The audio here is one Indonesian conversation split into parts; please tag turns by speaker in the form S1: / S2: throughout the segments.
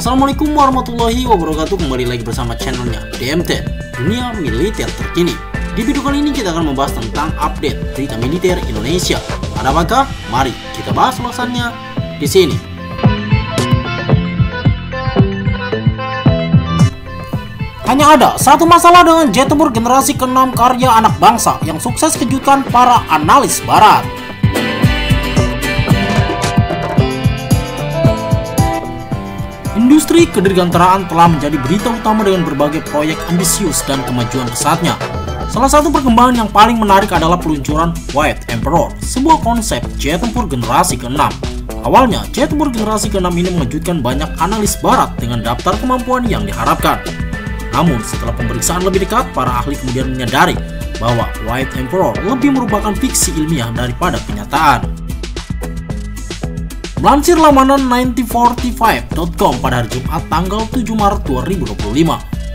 S1: Assalamualaikum warahmatullahi wabarakatuh. Kembali lagi bersama channelnya DMT, Dunia Militer Terkini. Di video kali ini kita akan membahas tentang update berita militer Indonesia. Ada apakah? Mari kita bahas ulasannya di sini. Hanya ada satu masalah dengan jet tempur generasi ke-6 karya anak bangsa yang sukses kejutkan para analis barat. Industri kedirgantaraan telah menjadi berita utama dengan berbagai proyek ambisius dan kemajuan pesatnya. Salah satu perkembangan yang paling menarik adalah peluncuran White Emperor, sebuah konsep jet tempur generasi ke-6. Awalnya, jet tempur generasi ke-6 ini mengejutkan banyak analis barat dengan daftar kemampuan yang diharapkan. Namun, setelah pemeriksaan lebih dekat, para ahli kemudian menyadari bahwa White Emperor lebih merupakan fiksi ilmiah daripada kenyataan. Melansir laman 9045.com pada hari Jumat tanggal 7 Maret 2025,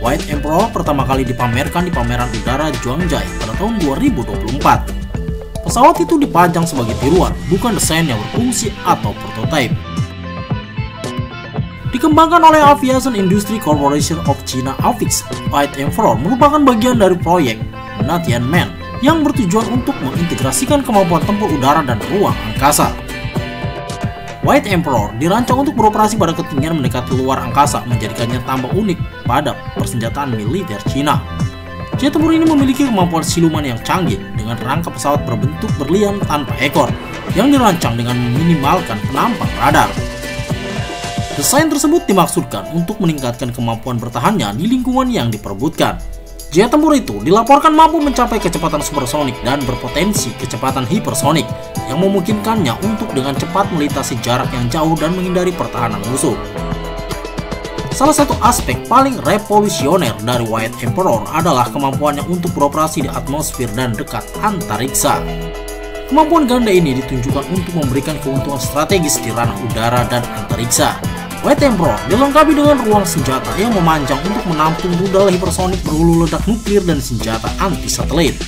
S1: White Emperor pertama kali dipamerkan di pameran udara Zhuangzhai pada tahun 2024. Pesawat itu dipajang sebagai tiruan, bukan desain yang berfungsi atau prototipe. Dikembangkan oleh Aviation Industry Corporation of China (AVIX), White Emperor merupakan bagian dari proyek Tianmen yang bertujuan untuk mengintegrasikan kemampuan tempur udara dan ruang angkasa. White Emperor dirancang untuk beroperasi pada ketinggian mendekati luar angkasa, menjadikannya tambah unik pada persenjataan militer Cina. Jet tempur ini memiliki kemampuan siluman yang canggih dengan rangka pesawat berbentuk berlian tanpa ekor yang dirancang dengan meminimalkan penampang radar. Desain tersebut dimaksudkan untuk meningkatkan kemampuan bertahannya di lingkungan yang diperebutkan. Jet tempur itu dilaporkan mampu mencapai kecepatan supersonik dan berpotensi kecepatan hipersonik yang memungkinkannya untuk dengan cepat melintasi jarak yang jauh dan menghindari pertahanan musuh. Salah satu aspek paling revolusioner dari White Emperor adalah kemampuannya untuk beroperasi di atmosfer dan dekat antariksa. Kemampuan ganda ini ditunjukkan untuk memberikan keuntungan strategis di ranah udara dan antariksa. White Emperor dilengkapi dengan ruang senjata yang memanjang untuk menampung rudal hipersonik berhulu ledak nuklir dan senjata anti-satelit.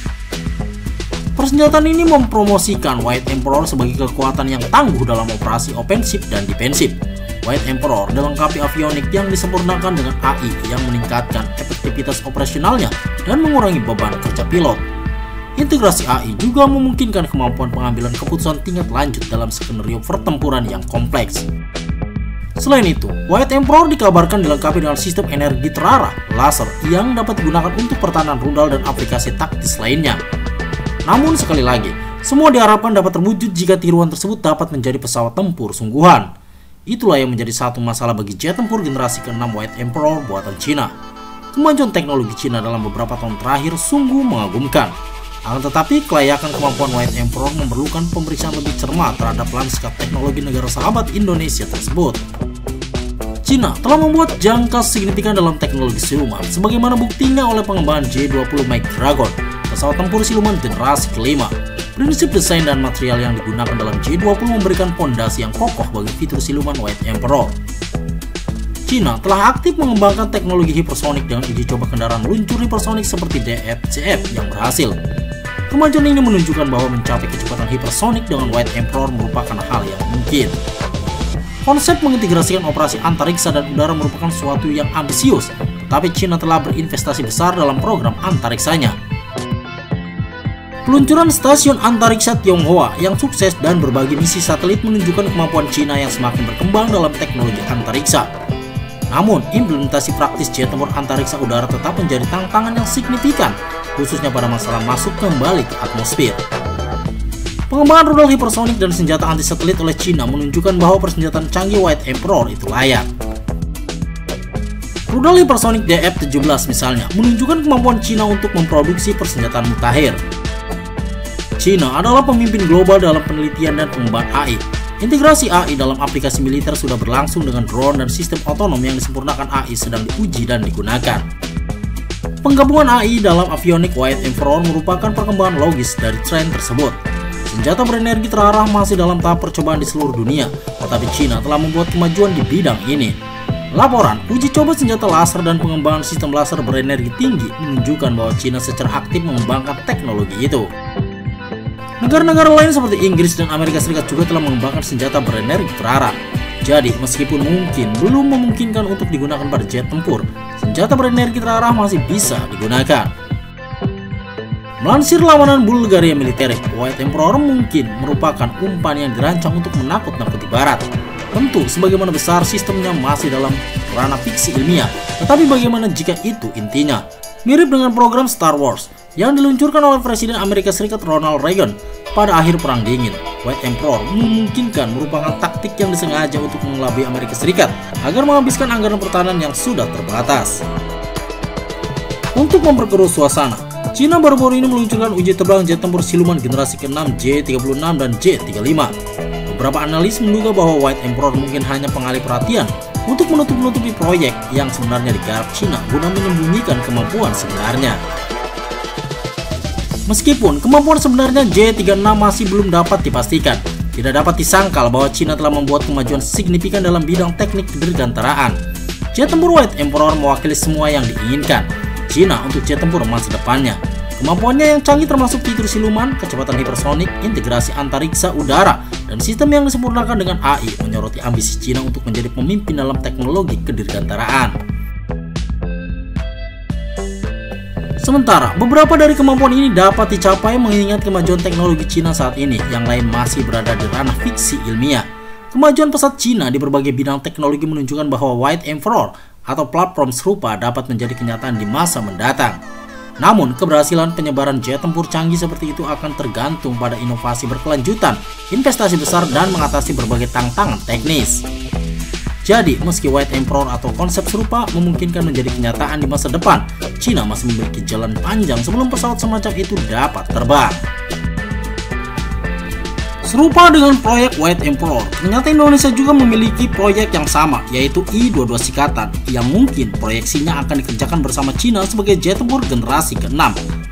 S1: Persenjataan ini mempromosikan White Emperor sebagai kekuatan yang tangguh dalam operasi ofensif dan defensif. White Emperor dilengkapi avionik yang disempurnakan dengan AI yang meningkatkan efektivitas operasionalnya dan mengurangi beban kerja pilot. Integrasi AI juga memungkinkan kemampuan pengambilan keputusan tingkat lanjut dalam skenario pertempuran yang kompleks. Selain itu, White Emperor dikabarkan dilengkapi dengan sistem energi terarah laser yang dapat digunakan untuk pertahanan rudal dan aplikasi taktis lainnya. Namun sekali lagi, semua diharapkan dapat terwujud jika tiruan tersebut dapat menjadi pesawat tempur sungguhan. Itulah yang menjadi satu masalah bagi jet tempur generasi ke-6 White Emperor buatan Cina. Kemajuan teknologi Cina dalam beberapa tahun terakhir sungguh mengagumkan. Akan tetapi, kelayakan kemampuan White Emperor memerlukan pemeriksaan lebih cermat terhadap lanskap teknologi negara sahabat Indonesia tersebut. Cina telah membuat jangka signifikan dalam teknologi siluman, sebagaimana buktinya oleh pengembangan J-20 Mike Dragon, pesawat tempur siluman generasi kelima. Prinsip desain dan material yang digunakan dalam J-20 memberikan fondasi yang kokoh bagi fitur siluman White Emperor. Cina telah aktif mengembangkan teknologi hipersonik dengan uji coba kendaraan luncur hipersonik seperti DF-CF yang berhasil. Kemajuan ini menunjukkan bahwa mencapai kecepatan hipersonik dengan White Emperor merupakan hal yang mungkin. Konsep mengintegrasikan operasi antariksa dan udara merupakan suatu yang ambisius, tetapi Cina telah berinvestasi besar dalam program antariksanya. Peluncuran stasiun antariksa Tionghoa yang sukses dan berbagi misi satelit menunjukkan kemampuan Cina yang semakin berkembang dalam teknologi antariksa. Namun, implementasi praktis jet tempur antariksa udara tetap menjadi tantangan yang signifikan, khususnya pada masalah masuk kembali ke atmosfer. Pengembangan rudal hipersonik dan senjata anti-satelit oleh Cina menunjukkan bahwa persenjataan canggih White Emperor itu layak. Rudal hipersonik DF-17 misalnya menunjukkan kemampuan Cina untuk memproduksi persenjataan mutakhir. Cina adalah pemimpin global dalam penelitian dan pengembangan AI. Integrasi AI dalam aplikasi militer sudah berlangsung dengan drone dan sistem otonom yang disempurnakan AI sedang diuji dan digunakan. Penggabungan AI dalam avionik White Emperor merupakan perkembangan logis dari tren tersebut. Senjata berenergi terarah masih dalam tahap percobaan di seluruh dunia, tetapi Cina telah membuat kemajuan di bidang ini. Laporan uji coba senjata laser dan pengembangan sistem laser berenergi tinggi menunjukkan bahwa Cina secara aktif mengembangkan teknologi itu. Negara-negara lain seperti Inggris dan Amerika Serikat juga telah mengembangkan senjata berenergi terarah. Jadi, meskipun mungkin belum memungkinkan untuk digunakan pada jet tempur, senjata berenergi terarah masih bisa digunakan. Melansir lawanan Bulgaria Military, White Emperor mungkin merupakan umpan yang dirancang untuk menakut-nakuti Barat. Tentu, sebagaimana besar sistemnya masih dalam ranah fiksi ilmiah, tetapi bagaimana jika itu intinya? Mirip dengan program Star Wars yang diluncurkan oleh Presiden Amerika Serikat Ronald Reagan pada akhir Perang Dingin. White Emperor memungkinkan merupakan taktik yang disengaja untuk mengelabui Amerika Serikat agar menghabiskan anggaran pertahanan yang sudah terbatas. Untuk memperkeruh suasana, Cina baru-baru ini meluncurkan uji terbang jet tempur siluman generasi ke-6 J-36 dan J-35. Beberapa analis menduga bahwa White Emperor mungkin hanya pengalih perhatian untuk menutup-nutupi proyek yang sebenarnya digarap Cina guna menyembunyikan kemampuan sebenarnya. Meskipun kemampuan sebenarnya J-36 masih belum dapat dipastikan, tidak dapat disangkal bahwa Cina telah membuat kemajuan signifikan dalam bidang teknik dirgantaraan. Jet tempur White Emperor mewakili semua yang diinginkan Cina untuk jet tempur masa depannya. Kemampuannya yang canggih termasuk fitur siluman, kecepatan hipersonik, integrasi antariksa udara, dan sistem yang disempurnakan dengan AI menyoroti ambisi Cina untuk menjadi pemimpin dalam teknologi kedirgantaraan. Sementara, beberapa dari kemampuan ini dapat dicapai mengingat kemajuan teknologi Cina saat ini, yang lain masih berada di ranah fiksi ilmiah. Kemajuan pesat Cina di berbagai bidang teknologi menunjukkan bahwa White Emperor atau platform serupa dapat menjadi kenyataan di masa mendatang. Namun, keberhasilan penyebaran jet tempur canggih seperti itu akan tergantung pada inovasi berkelanjutan, investasi besar, dan mengatasi berbagai tantangan teknis. Jadi, meski White Emperor atau konsep serupa memungkinkan menjadi kenyataan di masa depan, Cina masih memiliki jalan panjang sebelum pesawat semacam itu dapat terbang. Serupa dengan proyek White Emperor, ternyata Indonesia juga memiliki proyek yang sama, yaitu I-22 Sikatan, yang mungkin proyeksinya akan dikerjakan bersama Cina sebagai jet tempur generasi ke-6.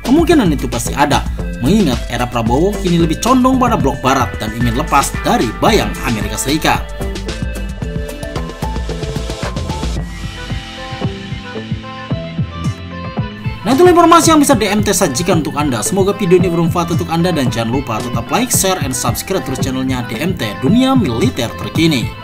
S1: Kemungkinan itu pasti ada, mengingat era Prabowo kini lebih condong pada blok barat dan ingin lepas dari bayang Amerika Serikat. Nah, itulah informasi yang bisa DMT sajikan untuk Anda. Semoga video ini bermanfaat untuk Anda dan jangan lupa tetap like, share, and subscribe terus channelnya DMT Dunia Militer Terkini.